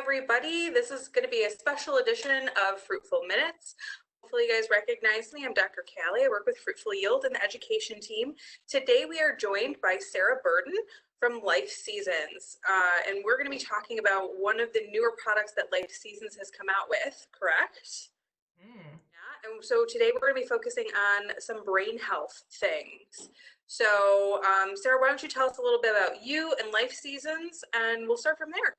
everybody. This is going to be a special edition of Fruitful Minutes. Hopefully you guys recognize me. I'm Dr. Kalli. I work with Fruitful Yield and the education team. Today we are joined by Sarah Burden from LifeSeasons, and we're going to be talking about one of the newer products that LifeSeasons has come out with, correct? Yeah, and so today we're going to be focusing on some brain health things. So Sarah, why don't you tell us a little bit about you and LifeSeasons, and we'll start from there.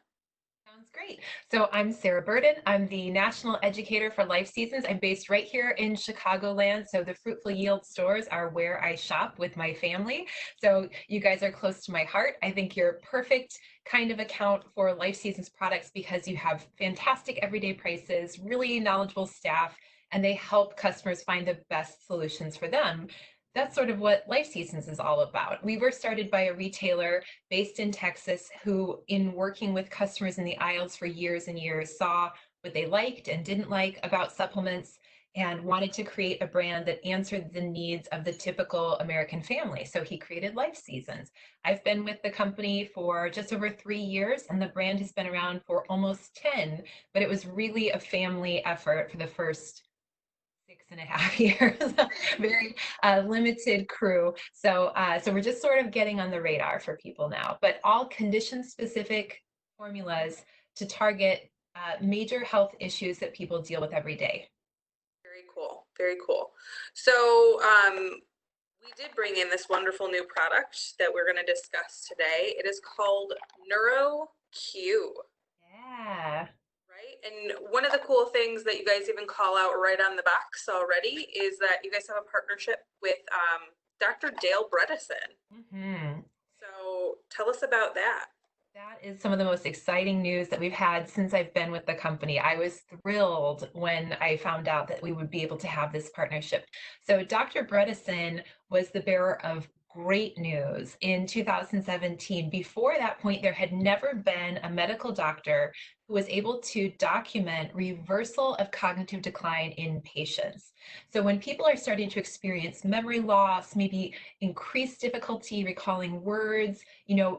Sounds great. So I'm Sarah Burden. I'm the national educator for LifeSeasons. I'm based right here in Chicagoland. So the Fruitful Yield stores are where I shop with my family. So you guys are close to my heart. I think you're perfect kind of account for LifeSeasons products because you have fantastic everyday prices, really knowledgeable staff, and they help customers find the best solutions for them. That's sort of what LifeSeasons is all about. We were started by a retailer based in Texas who, in working with customers in the aisles for years and years, saw what they liked and didn't like about supplements and wanted to create a brand that answered the needs of the typical American family. So he created LifeSeasons. I've been with the company for just over 3 years, and the brand has been around for almost 10, but it was really a family effort for the first 6.5 years. Very limited crew. So we're just sort of getting on the radar for people now, but all condition specific formulas to target major health issues that people deal with every day. Very cool. Very cool. So we did bring in this wonderful new product that we're going to discuss today. It is called NeuroCue. Yeah. Right? And one of the cool things that you guys even call out right on the box already is that you guys have a partnership with Dr. Dale Bredesen. Mm-hmm. So tell us about that. That is some of the most exciting news that we've had since I've been with the company. I was thrilled when I found out that we would be able to have this partnership. So Dr. Bredesen was the bearer of great news in 2017. Before that point, there had never been a medical doctor who was able to document reversal of cognitive decline in patients. So when people are starting to experience memory loss, maybe increased difficulty recalling words,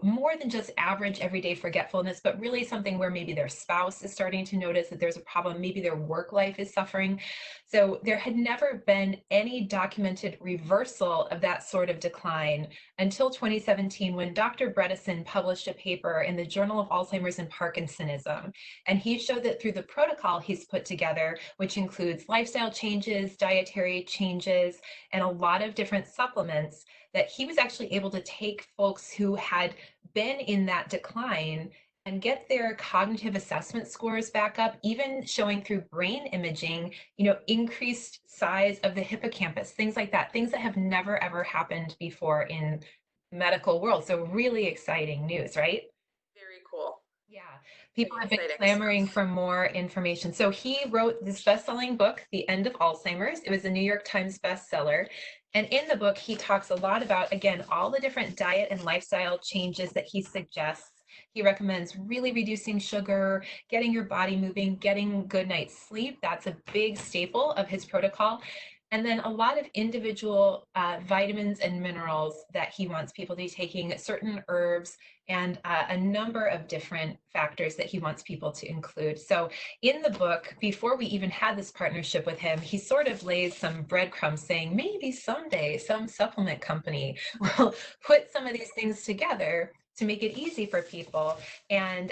more than just average everyday forgetfulness, but really something where maybe their spouse is starting to notice that there's a problem, maybe their work life is suffering. So there had never been any documented reversal of that sort of decline until 2017, when Dr. Bredesen published a paper in the Journal of Alzheimer's and Parkinsonism. And he showed that through the protocol he's put together, which includes lifestyle changes, dietary changes, and a lot of different supplements, that he was actually able to take folks who had been in that decline and get their cognitive assessment scores back up, even showing through brain imaging, increased size of the hippocampus, things like that, things that have never, ever happened before in the medical world. So really exciting news, right? Very cool. Yeah, people have been clamoring for more information. So he wrote this best-selling book, The End of Alzheimer's. It was a New York Times bestseller. And in the book, he talks a lot about, again, all the different diet and lifestyle changes that he suggests. He recommends really reducing sugar, getting your body moving, getting good night's sleep. That's a big staple of his protocol. And then a lot of individual vitamins and minerals that he wants people to be taking, certain herbs, and a number of different factors that he wants people to include. So in the book, before we even had this partnership with him, he sort of lays some breadcrumbs saying maybe someday some supplement company will put some of these things together to make it easy for people. And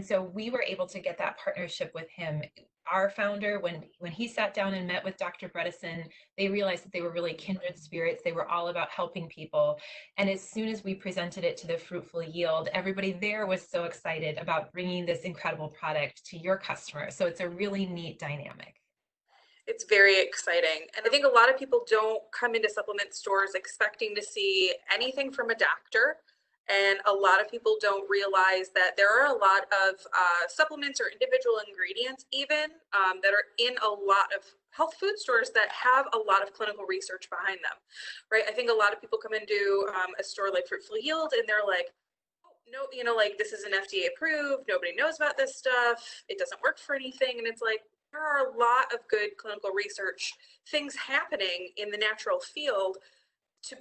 so we were able to get that partnership with him. Our founder, when he sat down and met with Dr. Bredesen, they realized that they were really kindred spirits. They were all about helping people. And as soon as we presented it to the Fruitful Yield, everybody there was so excited about bringing this incredible product to your customers. So it's a really neat dynamic. It's very exciting. And I think a lot of people don't come into supplement stores expecting to see anything from a doctor. And a lot of people don't realize that there are a lot of supplements or individual ingredients even that are in a lot of health food stores that have a lot of clinical research behind them, right? I think a lot of people come into a store like Fruitful Yield and they're like, oh, no, like this isn't FDA approved. Nobody knows about this stuff. It doesn't work for anything. And it's like, there are a lot of good clinical research things happening in the natural field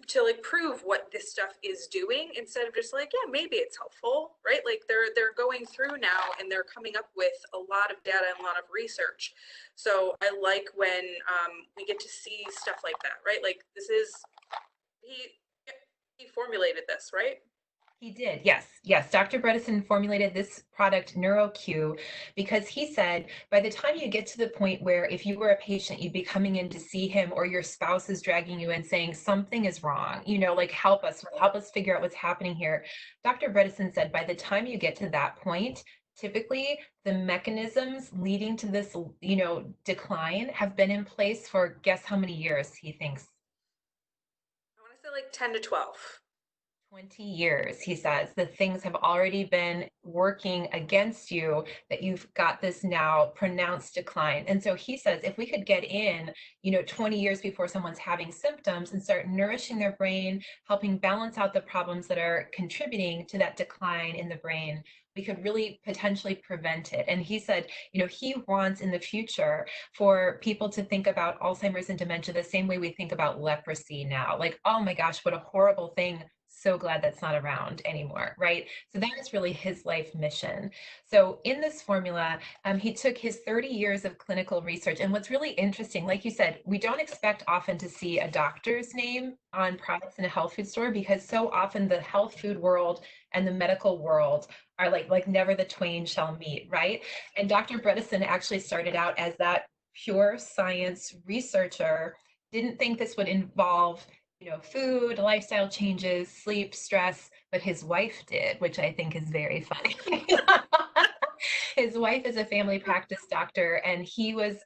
to like prove what this stuff is doing instead of just like, yeah, maybe it's helpful, right? Like they're going through now and they're coming up with a lot of data and a lot of research. So I like when we get to see stuff like that, right? Like this is he formulated this, right? He did, yes, yes. Dr. Bredesen formulated this product, NeuroCue, because he said by the time you get to the point where if you were a patient, you'd be coming in to see him or your spouse is dragging you in saying something is wrong, like help us figure out what's happening here. Dr. Bredesen said by the time you get to that point, typically the mechanisms leading to this, decline have been in place for guess how many years he thinks. I want to say like 10 to 12. 20 years, he says, the things have already been working against you, that you've got this now pronounced decline. And so he says, if we could get in, 20 years before someone's having symptoms and start nourishing their brain, helping balance out the problems that are contributing to that decline in the brain, we could really potentially prevent it. And he said, he wants in the future for people to think about Alzheimer's and dementia the same way we think about leprosy now. Like, oh my gosh, what a horrible thing. So glad that's not around anymore, right? So that is really his life mission. So in this formula, he took his 30 years of clinical research. And what's really interesting, like you said, we don't expect often to see a doctor's name on products in a health food store because so often the health food world and the medical world are like never the twain shall meet, right? And Dr. Bredesen actually started out as that pure science researcher, didn't think this would involve food, lifestyle changes, sleep, stress, but his wife did, which I think is very funny. His wife is a family practice doctor, and he was,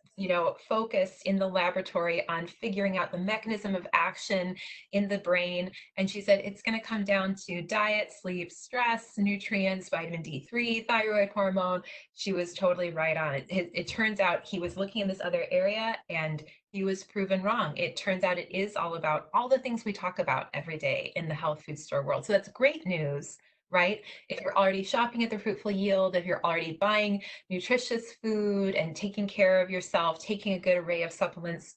focused in the laboratory on figuring out the mechanism of action in the brain. And she said it's going to come down to diet, sleep, stress, nutrients, vitamin D3, thyroid hormone. She was totally right on it. It turns out he was looking in this other area and he was proven wrong. It turns out it is all about all the things we talk about every day in the health food store world. So that's great news, right? If you're already shopping at the Fruitful Yield, if you're already buying nutritious food and taking care of yourself, taking a good array of supplements,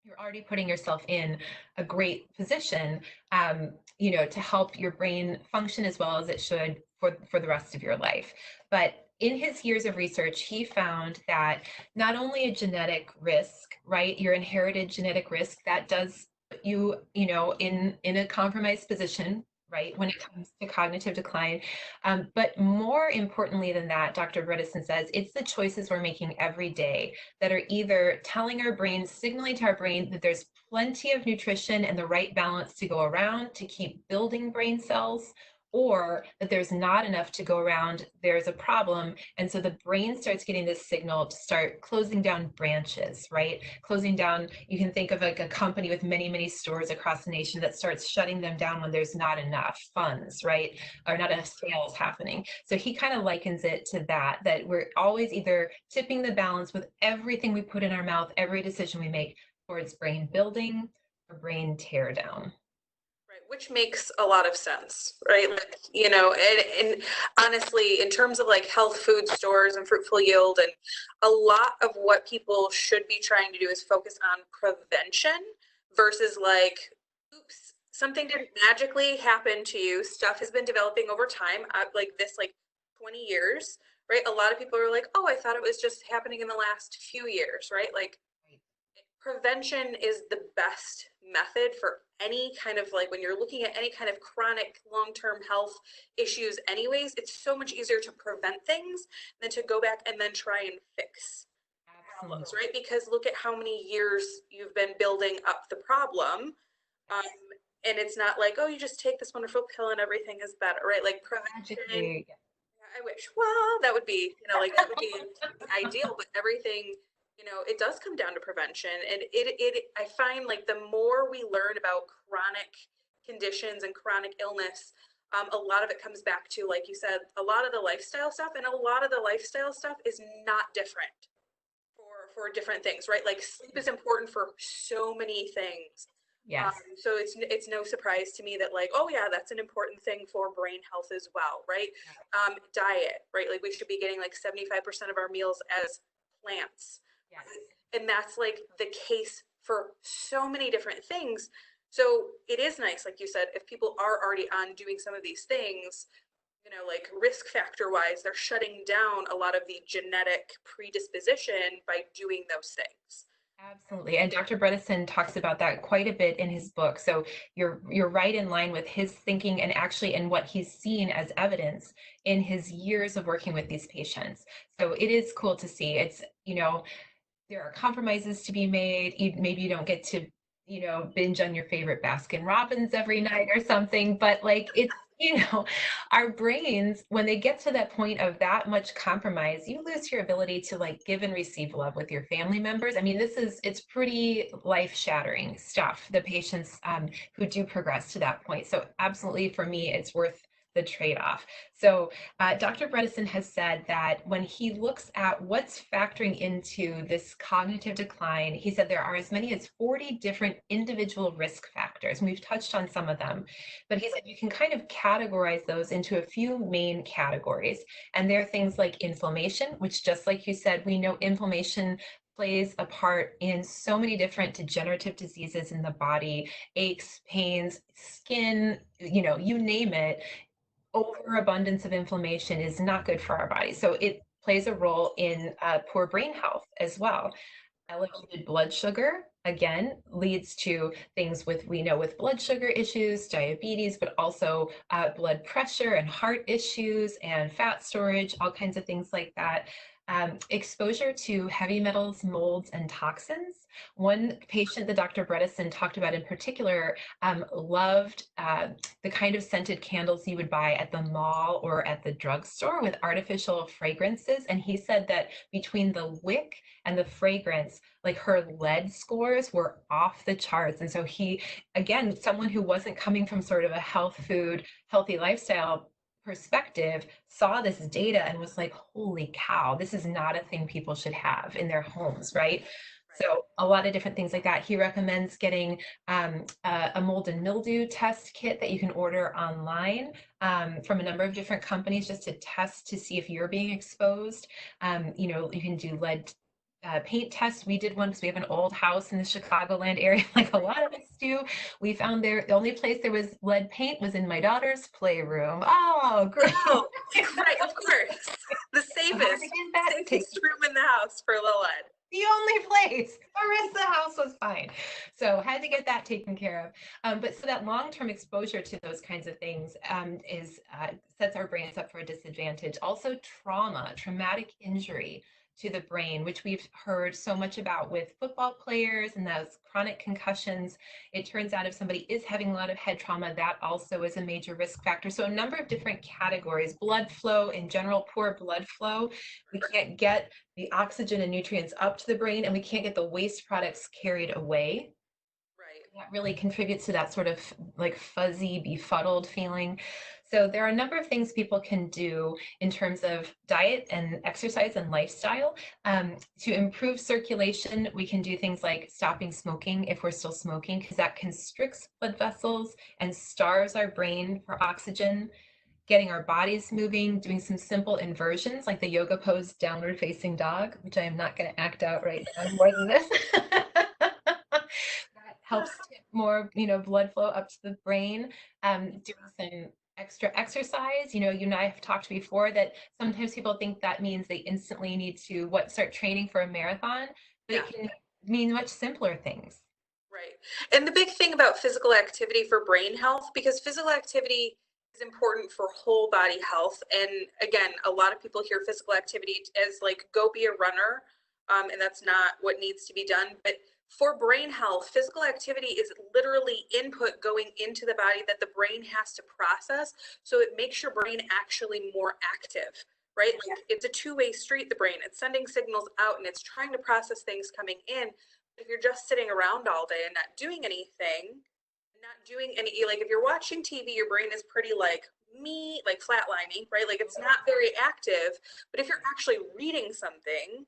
you're already putting yourself in a great position, to help your brain function as well as it should for the rest of your life. But in his years of research, he found that not only a genetic risk, right, your inherited genetic risk that does put you, in a compromised position, right, when it comes to cognitive decline. But more importantly than that, Dr. Bredesen says, it's the choices we're making every day that are either telling our brain, signaling to our brain that there's plenty of nutrition and the right balance to go around to keep building brain cells, or that there's not enough to go around, there's a problem. And so the brain starts getting this signal to start closing down branches, right? Closing down, you can think of like a company with many, many stores across the nation that starts shutting them down when there's not enough funds, right? Or not enough sales happening. So he kind of likens it to that we're always either tipping the balance with everything we put in our mouth, every decision we make towards brain building or brain tear down. Right, which makes a lot of sense, right? Like, and honestly, in terms of like health food stores and Fruitful Yield, and a lot of what people should be trying to do is focus on prevention versus like, oops, something didn't magically happen to you. Stuff has been developing over time, like this, like 20 years, right? A lot of people are like, oh, I thought it was just happening in the last few years, right? Like, prevention is the best method for any kind of like when you're looking at any kind of chronic long-term health issues anyways. It's so much easier to prevent things than to go back and then try and fix problems, right? Because look at how many years you've been building up the problem, and it's not like, oh, you just take this wonderful pill and everything is better, right? Like prevention. I wish. Well, that would be, like that would be ideal, but everything, it does come down to prevention. And I find like the more we learn about chronic conditions and chronic illness, a lot of it comes back to, like you said, a lot of the lifestyle stuff, and a lot of the lifestyle stuff is not different for different things, right? Like sleep is important for so many things. Yes. So it's no surprise to me that like, oh yeah, that's an important thing for brain health as well, right? Diet, right? Like we should be getting like 75% of our meals as plants. Yes. And that's like the case for so many different things. So it is nice, like you said, if people are already on doing some of these things, like risk factor wise, they're shutting down a lot of the genetic predisposition by doing those things. Absolutely. And Dr. Bredesen talks about that quite a bit in his book. So you're right in line with his thinking and actually in what he's seen as evidence in his years of working with these patients. So it is cool to see. It's, there are compromises to be made. Maybe you don't get to, binge on your favorite Baskin Robbins every night or something, but like it's, our brains, when they get to that point of that much compromise, you lose your ability to like give and receive love with your family members. I mean, it's pretty life shattering stuff, the patients who do progress to that point. So absolutely for me, it's worth the trade-off. So Dr. Bredesen has said that when he looks at what's factoring into this cognitive decline, he said there are as many as 40 different individual risk factors. And we've touched on some of them, but he said you can kind of categorize those into a few main categories. And they're things like inflammation, which just like you said, we know inflammation plays a part in so many different degenerative diseases in the body, aches, pains, skin, you name it. Overabundance of inflammation is not good for our body. So it plays a role in poor brain health as well. Elevated blood sugar, again, leads to things we know with blood sugar issues, diabetes, but also blood pressure and heart issues and fat storage, all kinds of things like that. Exposure to heavy metals, molds, and toxins. One patient that Dr. Bredesen talked about in particular loved the kind of scented candles you would buy at the mall or at the drugstore with artificial fragrances. And he said that between the wick and the fragrance, like her lead scores were off the charts. And so he, again, someone who wasn't coming from sort of a health food, healthy lifestyle perspective, saw this data and was like, holy cow, this is not a thing people should have in their homes, right? So a lot of different things like that. He recommends getting a mold and mildew test kit that you can order online from a number of different companies just to test to see if you're being exposed. You can do lead paint tests. We did one because we have an old house in the Chicagoland area, like a lot of us do. We found the only place there was lead paint was in my daughter's playroom. Oh, great. Oh, right, of course. The safest room in the house for low lead. The only place. The rest of the house was fine. So had to get that taken care of. But so that long-term exposure to those kinds of things sets our brains up for a disadvantage. Also traumatic injury to the brain, which we've heard so much about with football players and those chronic concussions. It turns out if somebody is having a lot of head trauma, that also is a major risk factor. So a number of different categories. Blood flow in general, poor blood flow. We can't get the oxygen and nutrients up to the brain, and we can't get the waste products carried away. Right. That really contributes to that sort of like fuzzy, befuddled feeling. So there are a number of things people can do in terms of diet and exercise and lifestyle. To improve circulation, we can do things like stopping smoking if we're still smoking, because that constricts blood vessels and starves our brain for oxygen. Getting our bodies moving, doing some simple inversions like the yoga pose downward facing dog, which I am not going to act out right now more than this. That helps get more, blood flow up to the brain. Doing some extra exercise. You and I have talked before that sometimes people think that means they instantly need to start training for a marathon, but it can mean much simpler things. Right. And the big thing about physical activity for brain health, because physical activity is important for whole body health. And again, a lot of people hear physical activity as like, go be a runner. And that's not what needs to be done. But for brain health, physical activity is literally input going into the body that the brain has to process. So it makes your brain actually more active, right? Like it's a two-way street, the brain. It's sending signals out and it's trying to process things coming in. If you're just sitting around all day and not doing anything, not doing any, like if you're watching TV, your brain is pretty like flatlining, right? Like it's not very active. But if you're actually reading something,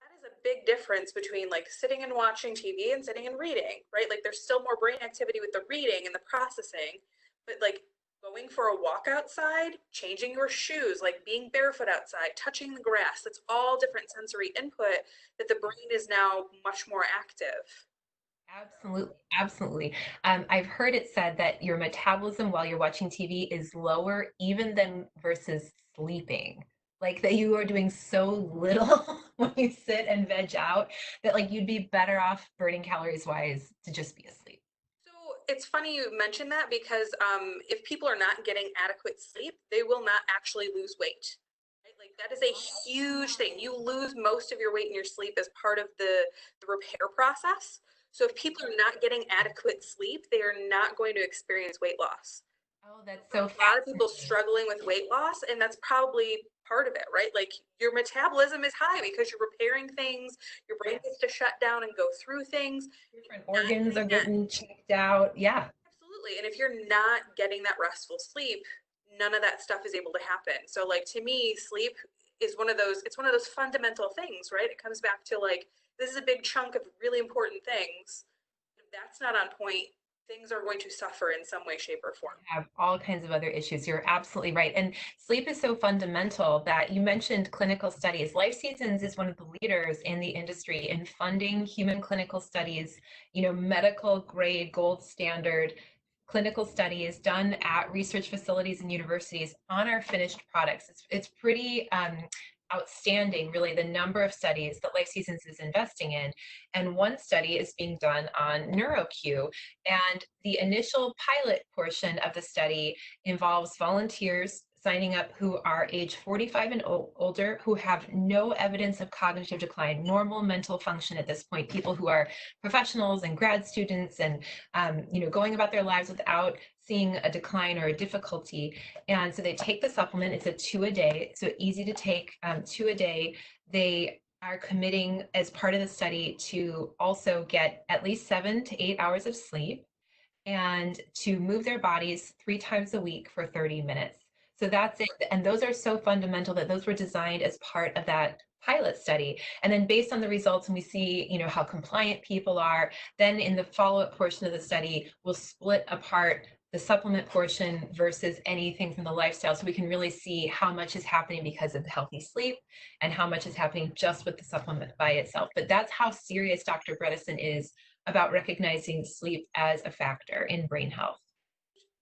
that is a big difference between like sitting and watching TV and sitting and reading, right? Like there's still more brain activity with the reading and the processing, but like going for a walk outside, changing your shoes, like being barefoot outside, touching the grass, that's all different sensory input that the brain is now much more active. Absolutely, absolutely. I've heard it said that your metabolism while you're watching TV is lower even than versus sleeping. Like that you are doing so little when you sit and veg out that like you'd be better off burning calories wise to just be asleep. So it's funny you mentioned that because if people are not getting adequate sleep, they will not actually lose weight. Right? Like that is a huge thing. You lose most of your weight in your sleep as part of the repair process. So if people are not getting adequate sleep, they are not going to experience weight loss. Oh, that's For a so lot of people fascinating. struggling with weight loss, and that's probably part of it, right? Like your metabolism is high because you're repairing things, your brain Yes. gets to shut down and go through things. Different You're not organs getting are that. getting checked out. Yeah. Absolutely. And if you're not getting that restful sleep, none of that stuff is able to happen. So like to me, sleep is it's one of those fundamental things, right? It comes back to like this is a big chunk of really important things. If that's not on point, things are going to suffer in some way, shape, or form. Have all kinds of other issues. You're absolutely right. And sleep is so fundamental that you mentioned clinical studies. LifeSeasons is one of the leaders in the industry in funding human clinical studies, medical grade, gold standard clinical studies done at research facilities and universities on our finished products. It's pretty outstanding, really, the number of studies that LifeSeasons is investing in. And one study is being done on NeuroCue, and the initial pilot portion of the study involves volunteers signing up who are age 45 and older, who have no evidence of cognitive decline, normal mental function at this point, people who are professionals and grad students and going about their lives without seeing a decline or a difficulty. And so they take the supplement. It's a 2 a day, so easy to take, 2 a day. They are committing as part of the study to also get at least 7 to 8 hours of sleep and to move their bodies 3 times a week for 30 minutes. So that's it. And those are so fundamental that those were designed as part of that pilot study. And then based on the results, and we see, how compliant people are, then in the follow-up portion of the study, we'll split apart the supplement portion versus anything from the lifestyle. So we can really see how much is happening because of healthy sleep and how much is happening just with the supplement by itself. But that's how serious Dr. Bredesen is about recognizing sleep as a factor in brain health.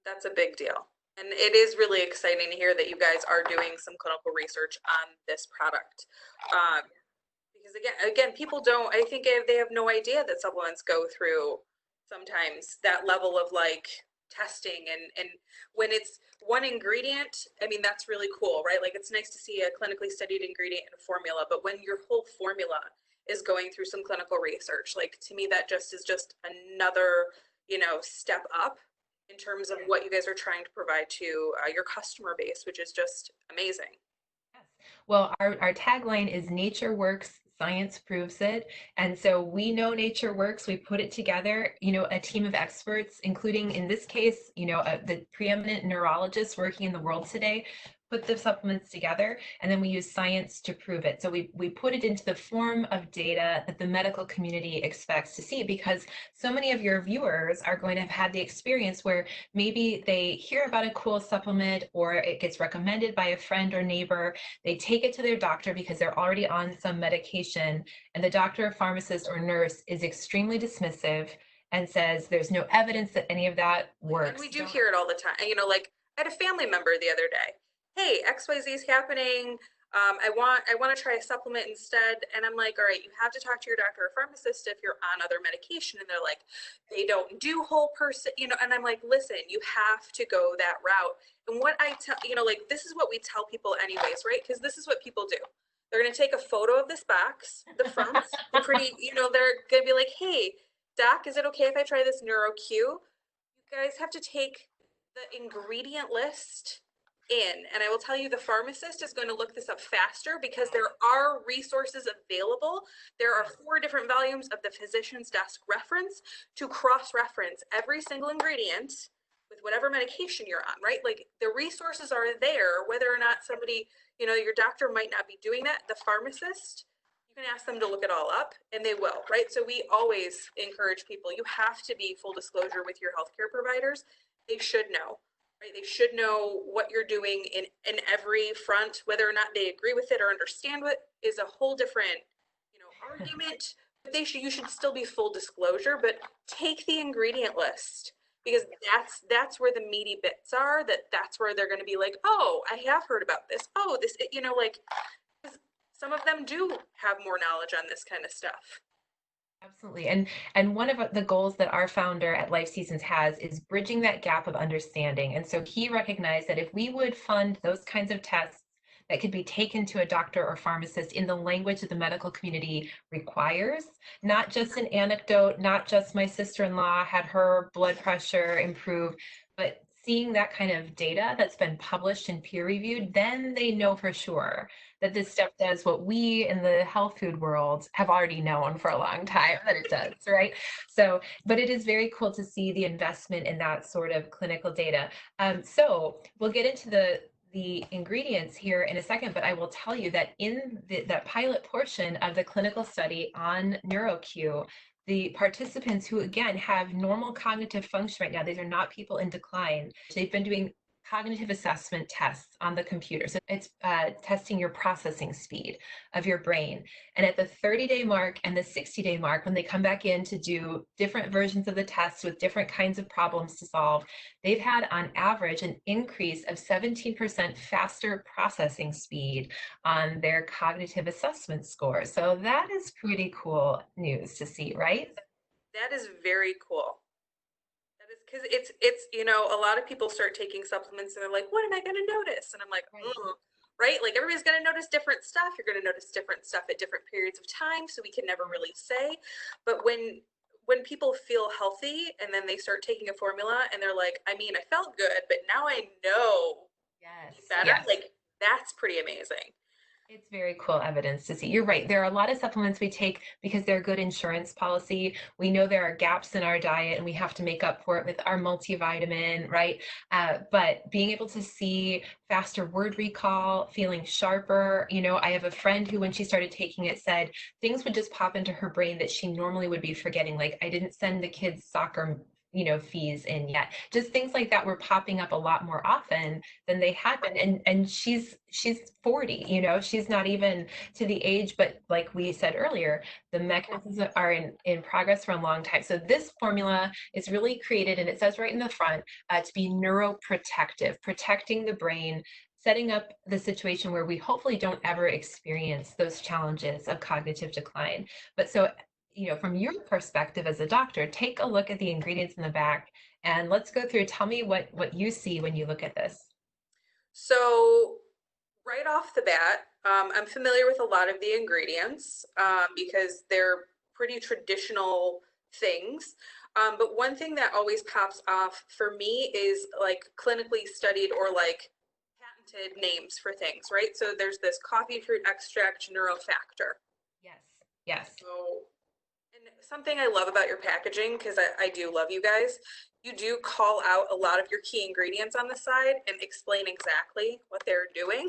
That's a big deal. And it is really exciting to hear that you guys are doing some clinical research on this product. Because again, people don't, I think they have no idea that supplements go through sometimes that level of like testing and when it's one ingredient, I mean, that's really cool, right? Like it's nice to see a clinically studied ingredient in a formula, but when your whole formula is going through some clinical research, like to me, that just is just another, step up in terms of what you guys are trying to provide to your customer base, which is just amazing. Yes. Well, our tagline is nature works, science proves it. And so we know nature works. We put it together, a team of experts, including in this case, the preeminent neurologists working in the world today, put the supplements together, and then we use science to prove it. So we put it into the form of data that the medical community expects to see, because so many of your viewers are going to have had the experience where maybe they hear about a cool supplement or it gets recommended by a friend or neighbor. They take it to their doctor because they're already on some medication, and the doctor, pharmacist, or nurse is extremely dismissive and says there's no evidence that any of that And works. we do hear it all the time. Like I had a family member the other day. Hey, XYZ is happening. I want to try a supplement instead. And I'm like, all right, you have to talk to your doctor or pharmacist if you're on other medication. And they're like, they don't do whole person, and I'm like, listen, you have to go that route. And what I tell, like this is what we tell people anyways, right? Because this is what people do. They're going to take a photo of this box, the front, the pretty, they're going to be like, hey, doc, is it okay if I try this NeuroCue? You guys have to take the ingredient list in, and I will tell you the pharmacist is going to look this up faster because there are resources available. There are 4 different volumes of the physician's desk reference to cross-reference every single ingredient with whatever medication you're on, right? Like the resources are there, whether or not somebody, your doctor might not be doing that, the pharmacist, you can ask them to look it all up and they will, right? So we always encourage people, you have to be full disclosure with your healthcare providers. They should know, right? They should know what you're doing in every front. Whether or not they agree with it or understand what is a whole different, argument. you should still be full disclosure, but take the ingredient list because that's where the meaty bits are. That's where they're going to be like, oh, I have heard about this. Oh, this, like some of them do have more knowledge on this kind of stuff. Absolutely. And one of the goals that our founder at Life Seasons has is bridging that gap of understanding. And so he recognized that if we would fund those kinds of tests that could be taken to a doctor or pharmacist in the language that the medical community requires, not just an anecdote, not just my sister-in-law had her blood pressure improve, but seeing that kind of data that's been published and peer reviewed, then they know for sure that this stuff does what we in the health food world have already known for a long time that it does, right? So, but it is very cool to see the investment in that sort of clinical data. So we'll get into the ingredients here in a second, but I will tell you that in that pilot portion of the clinical study on NeuroCue, the participants who again have normal cognitive function right now, these are not people in decline. They've been doing cognitive assessment tests on the computer. So it's testing your processing speed of your brain. And at the 30-day mark and the 60-day mark, when they come back in to do different versions of the tests with different kinds of problems to solve, they've had on average an increase of 17% faster processing speed on their cognitive assessment score. So that is pretty cool news to see, right? That is very cool. That is because a lot of people start taking supplements and they're like, what am I going to notice? And I'm like, Right. right? Like everybody's going to notice different stuff. You're going to notice different stuff at different periods of time. So we can never really say. But when people feel healthy and then they start taking a formula and they're like, I mean, I felt good, but now I know Yes, better. yes. Like that's pretty amazing. It's very cool evidence to see. You're right. There are a lot of supplements we take because they're good insurance policy. We know there are gaps in our diet and we have to make up for it with our multivitamin, right? But being able to see faster word recall, feeling sharper. I have a friend who, when she started taking it, said things would just pop into her brain that she normally would be forgetting. Like, I didn't send the kids soccer fees in yet. Just things like that were popping up a lot more often than they had been. And she's 40, she's not even to the age, but like we said earlier, the mechanisms are in progress for a long time. So this formula is really created, and it says right in the front, to be neuroprotective, protecting the brain, setting up the situation where we hopefully don't ever experience those challenges of cognitive decline. But so from your perspective as a doctor, take a look at the ingredients in the back and let's go through. Tell me what you see when you look at this. So right off the bat, I'm familiar with a lot of the ingredients because they're pretty traditional things. But one thing that always pops off for me is like clinically studied or like patented names for things, right? So there's this coffee fruit extract neurofactor. Yes. Yes. So, and something I love about your packaging, because I do love you guys, you do call out a lot of your key ingredients on the side and explain exactly what they're doing,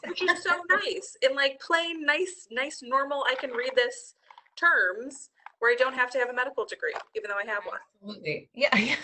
which is so nice. In like plain, nice, normal, I can read this terms where I don't have to have a medical degree, even though I have one. Absolutely. Yeah.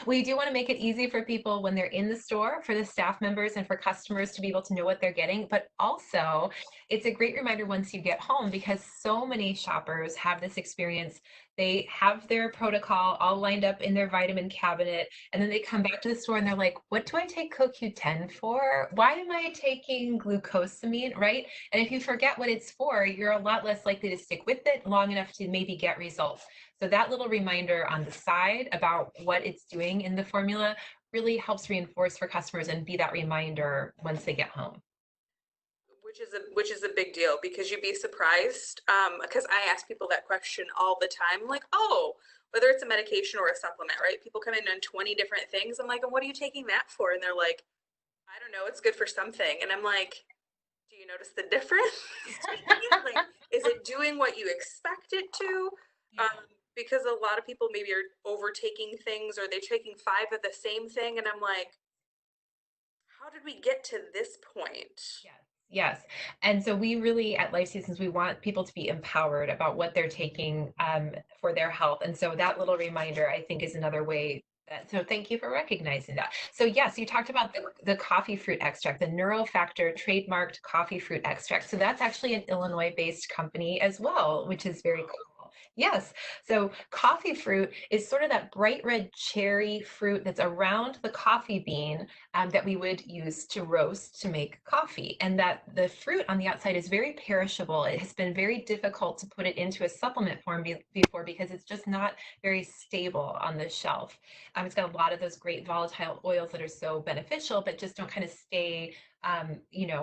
We do want to make it easy for people when they're in the store, for the staff members and for customers to be able to know what they're getting. But also, it's a great reminder once you get home because so many shoppers have this experience. They have their protocol all lined up in their vitamin cabinet, and then they come back to the store and they're like, what do I take CoQ10 for? Why am I taking glucosamine, right? And if you forget what it's for, you're a lot less likely to stick with it long enough to maybe get results. So that little reminder on the side about what it's doing in the formula really helps reinforce for customers and be that reminder once they get home. Which is a big deal because you'd be surprised because I ask people that question all the time, like, oh, whether it's a medication or a supplement, right? People come in on 20 different things. I'm like, and what are you taking that for? And they're like, I don't know, it's good for something. And I'm like, do you notice the difference? Like, is it doing what you expect it to? Yeah. Because a lot of people maybe are overtaking things or they're taking 5 of the same thing. And I'm like, how did we get to this point? Yes. Yes. And so we really at Life Seasons, we want people to be empowered about what they're taking for their health. And so that little reminder, I think, is another way that. So thank you for recognizing that. So yes, you talked about the coffee fruit extract, the NeuroFactor trademarked coffee fruit extract. So that's actually an Illinois-based company as well, which is very cool. Yes. So coffee fruit is sort of that bright red cherry fruit that's around the coffee bean that we would use to roast to make coffee. And that the fruit on the outside is very perishable. It has been very difficult to put it into a supplement form before because it's just not very stable on the shelf. It's got a lot of those great volatile oils that are so beneficial, but just don't kind of stay,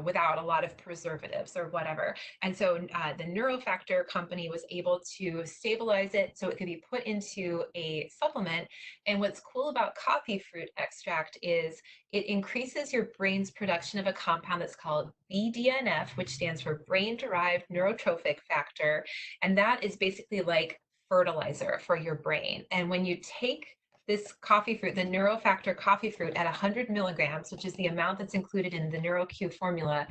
without a lot of preservatives or whatever. And so the NeuroFactor company was able to stabilize it so it could be put into a supplement. And what's cool about coffee fruit extract is it increases your brain's production of a compound that's called BDNF, which stands for brain derived neurotrophic factor. And that is basically like fertilizer for your brain. And when you take this coffee fruit, the NeuroFactor coffee fruit at 100 milligrams, which is the amount that's included in the NeuroCue formula,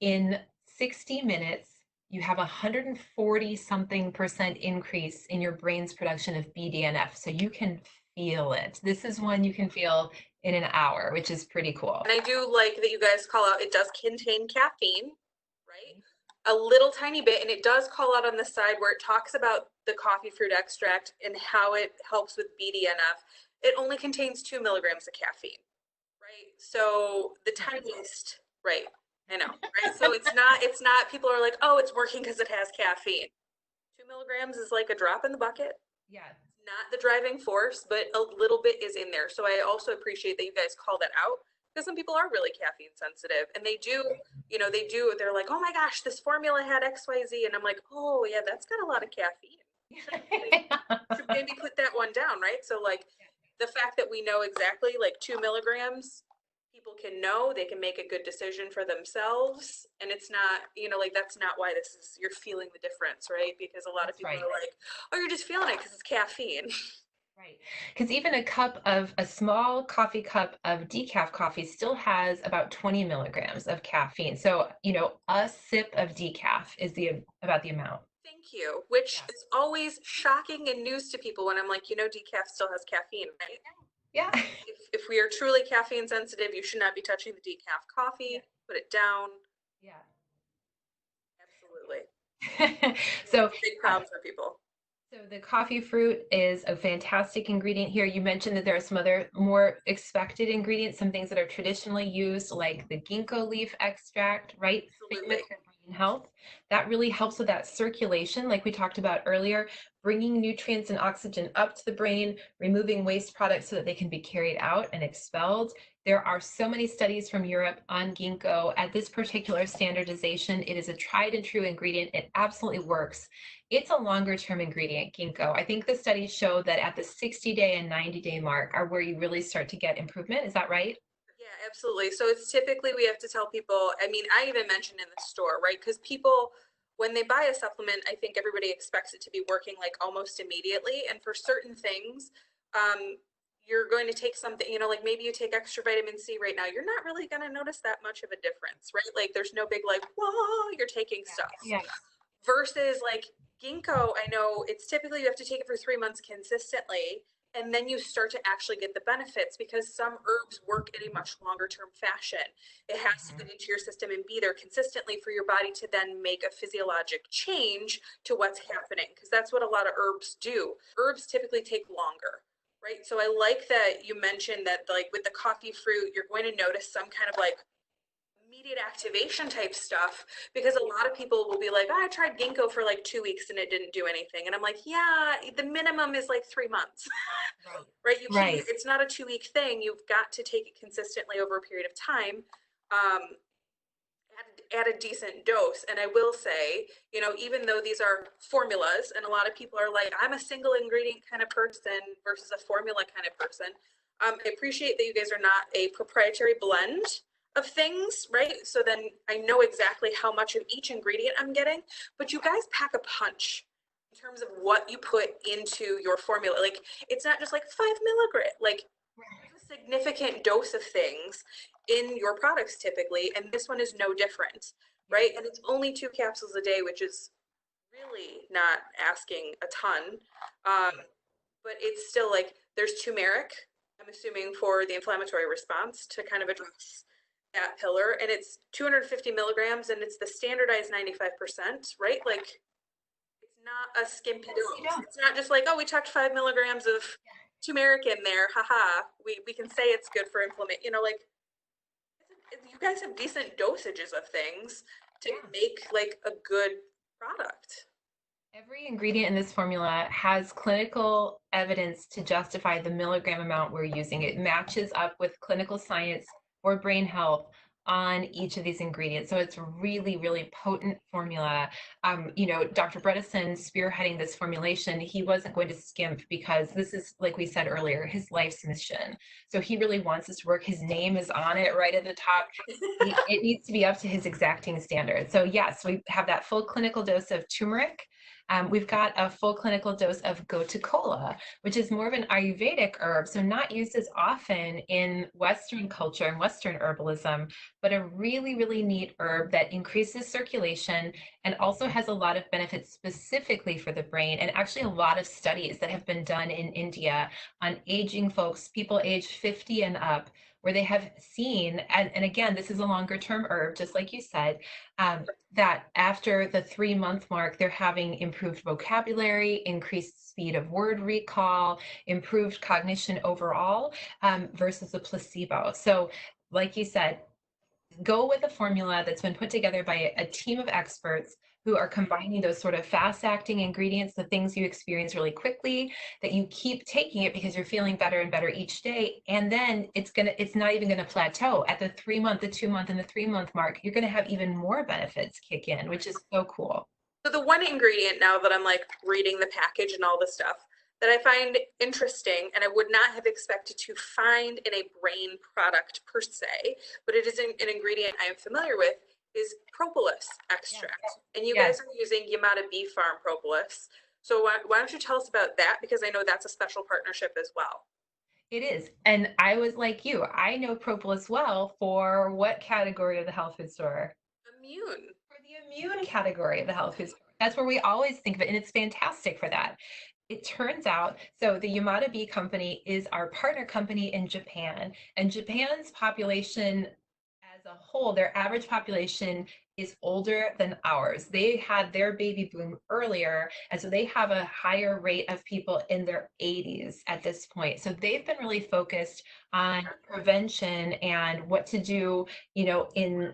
in 60 minutes, you have 140 something percent increase in your brain's production of BDNF. So you can feel it. This is one you can feel in an hour, which is pretty cool. And I do like that you guys call out, it does contain caffeine, right? A little tiny bit, and it does call out on the side where it talks about the coffee fruit extract and how it helps with BDNF. It only contains 2 milligrams of caffeine, right? So the tiniest, right? I know, right? So it's not, people are like, oh, it's working because it has caffeine. 2 milligrams is like a drop in the bucket. Yeah. Not the driving force, but a little bit is in there. So I also appreciate that you guys call that out because some people are really caffeine sensitive and they do, they're like, oh my gosh, this formula had XYZ. And I'm like, oh yeah, that's got a lot of caffeine. Should maybe put that one down, right? So like the fact that we know exactly like 2 milligrams, people can know, they can make a good decision for themselves. And it's not, like that's not why this is, you're feeling the difference, right? Because a lot of people are like, oh, you're just feeling it because it's caffeine. Right. Because even a small coffee cup of decaf coffee still has about 20 milligrams of caffeine. So, a sip of decaf is about the amount. Thank you. Which is always shocking and news to people when I'm like, decaf still has caffeine, right? Yeah. If we are truly caffeine sensitive, you should not be touching the decaf coffee. Put it down. Yeah. Absolutely. So big problems for people. So the coffee fruit is a fantastic ingredient here. You mentioned that there are some other more expected ingredients, some things that are traditionally used, like the ginkgo leaf extract, right? Absolutely. For brain health. That really helps with that circulation, like we talked about earlier, bringing nutrients and oxygen up to the brain, removing waste products so that they can be carried out and expelled. There are so many studies from Europe on ginkgo. At this particular standardization, it is a tried and true ingredient. It absolutely works. It's a longer term ingredient, ginkgo. I think the studies show that at the 60-day and 90-day mark are where you really start to get improvement. Is that right? Yeah, absolutely. So it's typically, we have to tell people, I mean, I even mentioned in the store, right? Because people, when they buy a supplement, I think everybody expects it to be working like almost immediately. And for certain things, you're going to take something, like maybe you take extra vitamin C right now, you're not really going to notice that much of a difference, right? Like there's no big like, whoa, you're taking stuff. Yeah. Versus like ginkgo, I know it's typically you have to take it for 3 months consistently, and then you start to actually get the benefits because some herbs work in a much longer term fashion. It has to get into your system and be there consistently for your body to then make a physiologic change to what's happening, because that's what a lot of herbs do. Herbs typically take longer, right? So I like that you mentioned that like with the coffee fruit, you're going to notice some kind of like immediate activation type stuff, because a lot of people will be like, oh, I tried ginkgo for like 2 weeks and it didn't do anything. And I'm like, yeah, the minimum is like 3 months, right? You can't, it's not a 2-week thing. You've got to take it consistently over a period of time. At a decent dose. And I will say, even though these are formulas and a lot of people are like, I'm a single ingredient kind of person versus a formula kind of person. I appreciate that you guys are not a proprietary blend of things, right? So then I know exactly how much of each ingredient I'm getting, but you guys pack a punch in terms of what you put into your formula. Like it's not just like 5 milligram, like a significant dose of things in your products typically, and this one is no different, right? And it's only 2 capsules a day, which is really not asking a ton, but it's still like there's turmeric, I'm assuming for the inflammatory response to kind of address that pillar. And it's 250 milligrams and it's the standardized 95%, right? Like it's not a skimpy Yes, you dose. don't. It's not just like, oh, we tucked 5 milligrams of turmeric in there. Haha. We can say it's good for inflammation. Like you guys have decent dosages of things to Yeah. make like a good product. Every ingredient in this formula has clinical evidence to justify the milligram amount we're using. It matches up with clinical science for brain health on each of these ingredients. So it's really, really potent formula. Dr. Bredesen spearheading this formulation, he wasn't going to skimp because this is, like we said earlier, his life's mission. So he really wants this to work. His name is on it right at the top. It needs to be up to his exacting standards. So yes, we have that full clinical dose of turmeric. We've got a full clinical dose of Gotu Kola, which is more of an Ayurvedic herb, so not used as often in Western culture and Western herbalism, but a really, really neat herb that increases circulation and also has a lot of benefits specifically for the brain. And actually, a lot of studies that have been done in India on aging folks, people age 50 and up, where they have seen, and again, this is a longer term herb, just like you said, that after the 3 month mark, they're having improved vocabulary, increased speed of word recall, improved cognition overall, versus a placebo. So, like you said, go with a formula that's been put together by a team of experts who are combining those sort of fast acting ingredients, the things you experience really quickly, that you keep taking it because you're feeling better and better each day. And then it's not even gonna plateau at the 3 month, the 2 month, and the 3 month mark. You're gonna have even more benefits kick in, which is so cool. So the one ingredient now that I'm like reading the package and all the stuff that I find interesting and I would not have expected to find in a brain product per se, but it is an ingredient I am familiar with is propolis extract. Yes. And you Yes. guys are using Yamada Bee Farm propolis. So why don't you tell us about that? Because I know that's a special partnership as well. It is. And I was like you, I know Propolis well for what category of the health food store? Immune. For the immune category of the health food store. That's where we always think of it, and it's fantastic for that. It turns out, so the Yamada Bee Company is our partner company in Japan, and Japan's population as a whole, their average population is older than ours. They had their baby boom earlier, and so they have a higher rate of people in their 80s at this point. So they've been really focused on prevention and what to do, in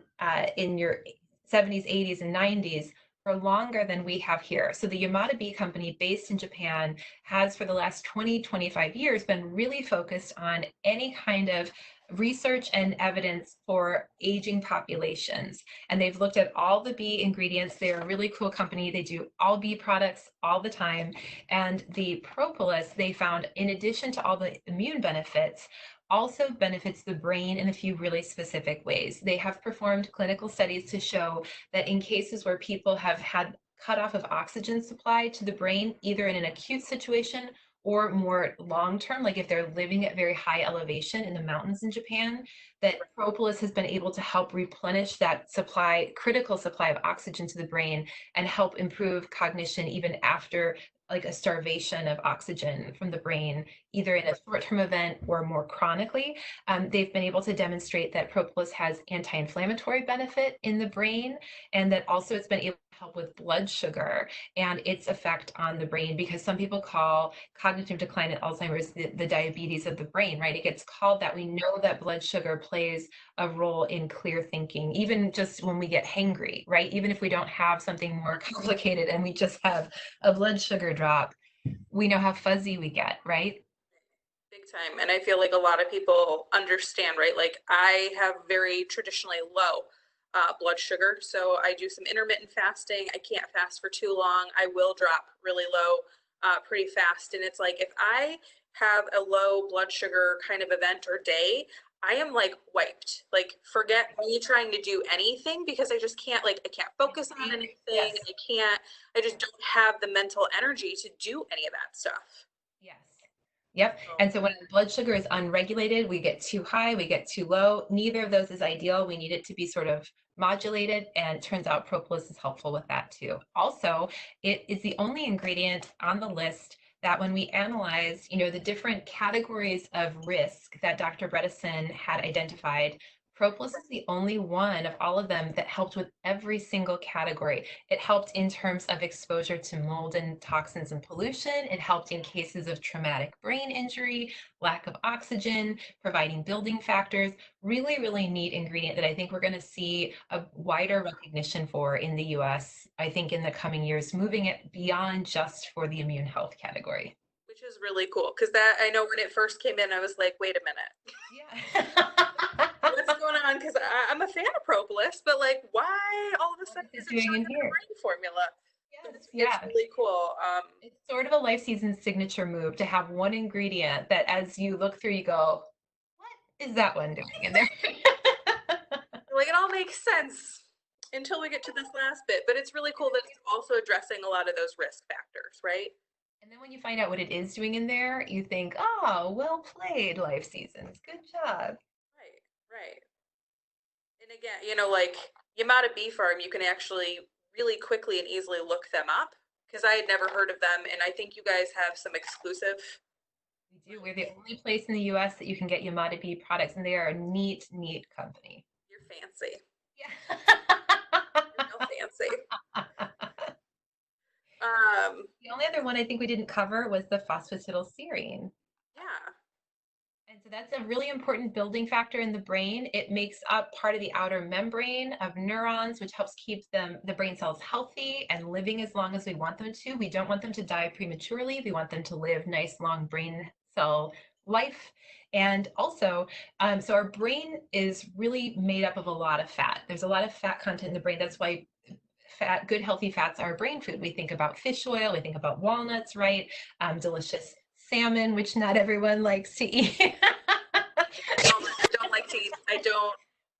your 70s, 80s, and 90s for longer than we have here. So the Yamada Bee Company, based in Japan, has for the last 20, 25 years been really focused on any kind of research and evidence for aging populations. And they've looked at all the bee ingredients. They're a really cool company. They do all bee products all the time. And the propolis, they found, in addition to all the immune benefits, also benefits the brain in a few really specific ways. They have performed clinical studies to show that in cases where people have had cutoff of oxygen supply to the brain, either in an acute situation or more long term, like if they're living at very high elevation in the mountains in Japan, that propolis has been able to help replenish that supply, critical supply of oxygen to the brain and help improve cognition even after like a starvation of oxygen from the brain, either in a short-term event or more chronically. They've been able to demonstrate that propolis has anti-inflammatory benefit in the brain, and that also it's been able to help with blood sugar and its effect on the brain, because some people call cognitive decline in Alzheimer's the diabetes of the brain, right? It gets called that. We know that blood sugar plays a role in clear thinking, even just when we get hangry, right? Even if we don't have something more complicated and we just have a blood sugar drop, we know how fuzzy we get, right? Big time. And I feel like a lot of people understand, right? Like I have very traditionally low blood sugar. So I do some intermittent fasting. I can't fast for too long. I will drop really low pretty fast. And it's like if I have a low blood sugar kind of event or day, I am like wiped. Like forget me trying to do anything because I just can't like I can't focus on anything. Yes. I just don't have the mental energy to do any of that stuff. Yes. Yep. So, And so when the blood sugar is unregulated, we get too high, we get too low. Neither of those is ideal. We need it to be sort of modulated, and it turns out propolis is helpful with that too. Also, it is the only ingredient on the list that when we analyzed, the different categories of risk that Dr. Bredesen had identified, Propolis is the only one of all of them that helped with every single category. It helped in terms of exposure to mold and toxins and pollution. It helped in cases of traumatic brain injury, lack of oxygen, providing building factors. Really, really neat ingredient that I think we're going to see a wider recognition for in the US, I think in the coming years, moving it beyond just for the immune health category. which is really cool because that I know when it first came in, I was like, wait a minute, Yeah. what's going on? Because I'm a fan of propolis, but like, why all of a What sudden is it is it doing showing in up in a here? brain formula? Yes, It's yeah. really cool. It's sort of a LifeSeasons signature move to have one ingredient that as you look through, you go, what is that one doing in there? Like it all makes sense until we get to this last bit, but it's really cool that it's also addressing a lot of those risk factors, right? And then when you find out what it is doing in there, you think, oh, well played, LifeSeasons. Good job. Right, right. And again, like Yamada Bee Farm, you can actually really quickly and easily look them up because I had never heard of them, and I think you guys have some exclusive. We do. We're the only place in the US that you can get Yamada Bee products, and they are a neat, neat company. You're fancy. Yeah. You're real fancy. Um, The only other one I think we didn't cover was the phosphatidylserine. yeah. And so that's a really important building factor in the brain. It makes up part of the outer membrane of neurons, which helps keep the brain cells healthy and living as long as we want them to. We don't want them to die prematurely. We want them to live nice, long brain cell life. And also, so our brain is really made up of a lot of fat. There's a lot of fat content in the brain. That's why good, healthy fats are brain food. We think about fish oil, we think about walnuts, right? Delicious salmon, which not everyone likes to eat. I don't like to eat. I don't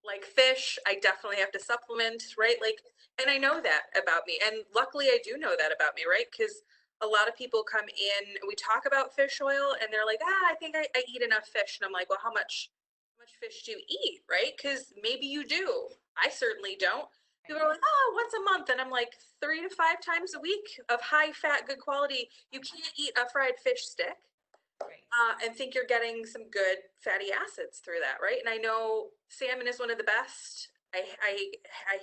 like fish. I definitely have to supplement, right? Like, and I know that about me. And luckily, I do know that about me, right? Because a lot of people come in, we talk about fish oil, and they're like, I think I eat enough fish. And I'm like, well, how much fish do you eat, right? Because maybe you do. I certainly don't. People are like, oh, once a month. And I'm like, 3 to 5 times a week of high fat, good quality. You can't eat a fried fish stick Right. and think you're getting some good fatty acids through that, right? And I know salmon is one of the best. I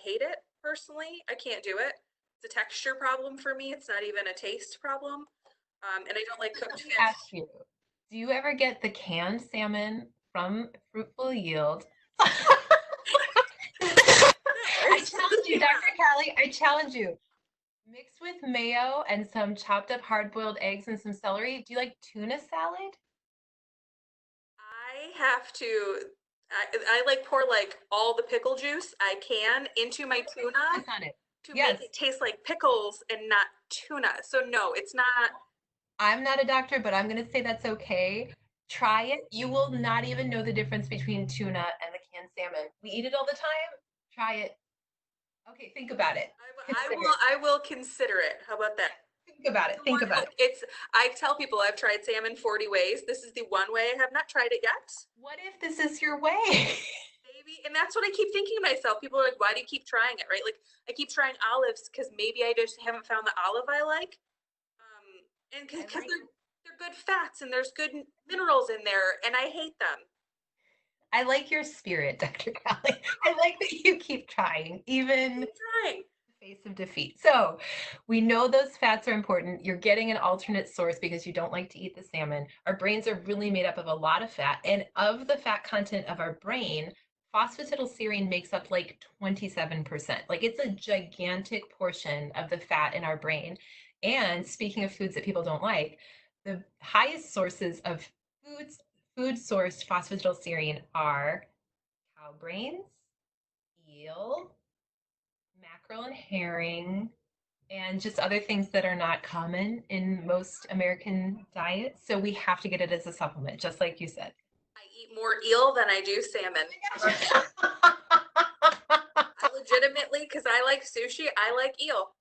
hate it personally. I can't do it. It's a texture problem for me. It's not even a taste problem. And I don't like cooked Let me fish. ask you, do you ever get the canned salmon from Fruitful Yield? I challenge you, Dr. Callie, I challenge you. Mixed with mayo and some chopped up hard-boiled eggs and some celery. Do you like tuna salad? I have to. I like pour like all the pickle juice I can into my tuna Twist on it. to make Yes, it taste like pickles and not tuna. So no, it's not. I'm not a doctor, but I'm going to say that's okay. Try it. You will not even know the difference between tuna and the canned salmon. We eat it all the time. Try it. Okay, think about it. I Consider will. it. I will consider it. How about that? Think about it. Think about it. It's. I tell people I've tried salmon 40 ways. This is the one way I have not tried it yet. What if this is your way? Maybe, and that's what I keep thinking to myself. People are like, "Why do you keep trying it?" Right? Like I keep trying olives because maybe I just haven't found the olive I like. And I because like they're good fats and there's good minerals in there, and I hate them. I like your spirit, Dr. Callie. I like that you keep trying, even Keep trying. face of defeat. So we know those fats are important. You're getting an alternate source because you don't like to eat the salmon. Our brains are really made up of a lot of fat. And of the fat content of our brain, phosphatidylserine makes up like 27%. Like it's a gigantic portion of the fat in our brain. And speaking of foods that people don't like, the highest sources of foods, food sourced phosphatidylserine are cow brains, eel, mackerel and herring, and just other things that are not common in most American diets. So we have to get it as a supplement, just like you said. I eat more eel than I do salmon. I legitimately, because I like sushi, I like eel.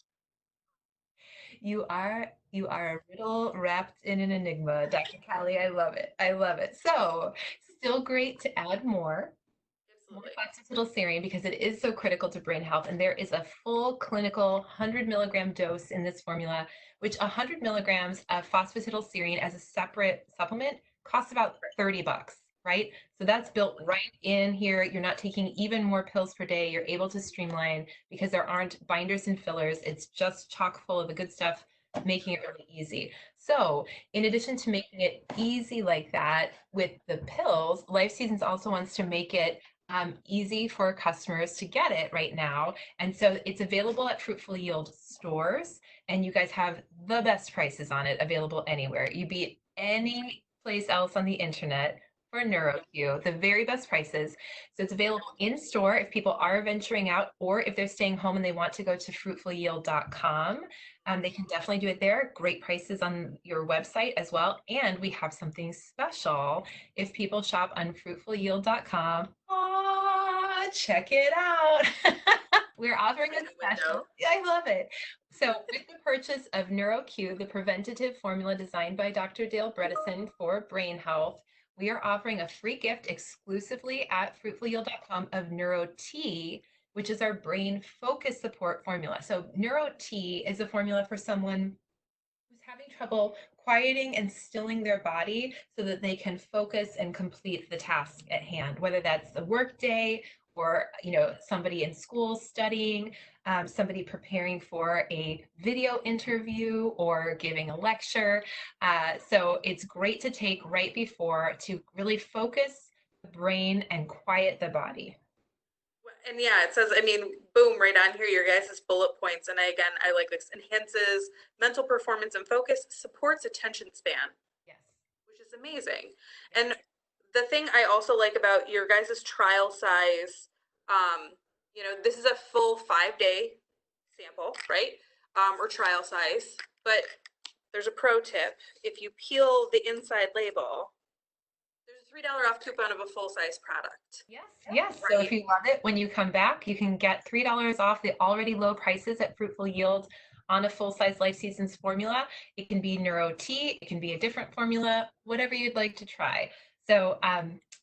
You are a riddle wrapped in an enigma, Dr. Callie. I love it. I love it. So still great to add more. more Absolutely. phosphatidylserine because it is so critical to brain health. And there is a full clinical 100 milligram dose in this formula, which 100 milligrams of phosphatidylserine as a separate supplement costs about $30, right? So that's built right in here. You're not taking even more pills per day. You're able to streamline because there aren't binders and fillers. It's just chock full of the good stuff, making it really easy. So in addition to making it easy like that with the pills, LifeSeasons also wants to make it easy for customers to get it right now. And so it's available at Fruitful Yield stores, and you guys have the best prices on it available anywhere. You beat any place else on the internet for NeuroCue, the very best prices. So it's available in store if people are venturing out, or if they're staying home and they want to go to fruitfulyield.com. They can definitely do it there. Great prices on your website as well. And we have something special if people shop on fruitfulyield.com. Check it out. We're offering a special. Yeah, I love it. So, with the purchase of NeuroCue, the preventative formula designed by Dr. Dale Bredesen for brain health, we are offering a free gift exclusively at fruitfulyield.com of NeuroT, which is our brain focus support formula. So, NeuroT is a formula for someone who's having trouble quieting and stilling their body so that they can focus and complete the task at hand, whether that's the workday or somebody in school studying, somebody preparing for a video interview or giving a lecture. So it's great to take right before to really focus the brain and quiet the body. And yeah, it says, I mean, boom, right on here, your guys' bullet points. And I like this: enhances mental performance and focus, supports attention span, Yes. which is amazing. And the thing I also like about your guys' trial size, this is a full 5-day sample, right? Or trial size. But there's a pro tip: if you peel the inside label, there's a $3 off coupon of a full size product. Yes, yes. So if you love it, when you come back, you can get $3 off the already low prices at Fruitful Yield on a full-size LifeSeasons formula. It can be NeuroT, it can be a different formula, whatever you'd like to try. So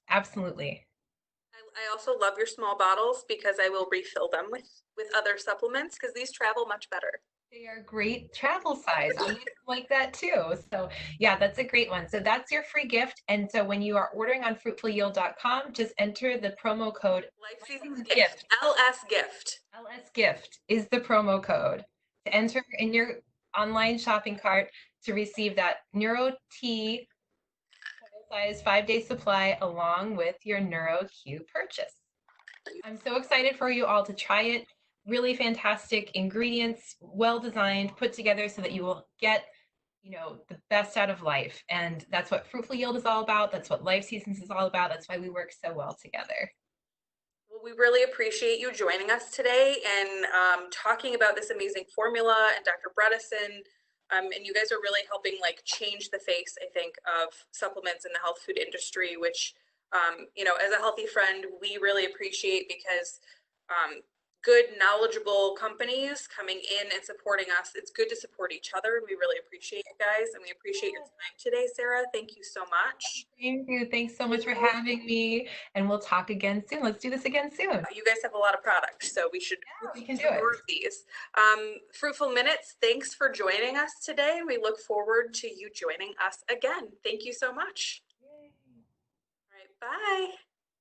absolutely. I also love your small bottles because I will refill them with other supplements because these travel much better. They are great travel size. I used to like that too. So yeah, that's a great one. So that's your free gift. And so when you are ordering on fruitfulyield.com, just enter the promo code LifeSeasons Gift. LS Gift. LS Gift is the promo code to enter in your online shopping cart to receive that NeuroT size 5-day supply along with your NeuroCue purchase. I'm so excited for you all to try it. Really fantastic ingredients, well designed, put together so that you will get, the best out of life. And that's what Fruitful Yield is all about. That's what LifeSeasons is all about. That's why we work so well together. Well, we really appreciate you joining us today and talking about this amazing formula and Dr. Bredesen. And you guys are really helping change the face, I think, of supplements in the health food industry, which, as a healthy friend, we really appreciate because good, knowledgeable companies coming in and supporting us. It's good to support each other, and we really appreciate you guys, and we appreciate your time today, Sarah. Thank you so much. Thank you. Thanks so much for having me. And we'll talk again soon. Let's do this again soon. You guys have a lot of products, so we should We can do more it. of these. Fruitful Minutes, thanks for joining us today, and we look forward to you joining us again. Thank you so much. Yay. All right, bye.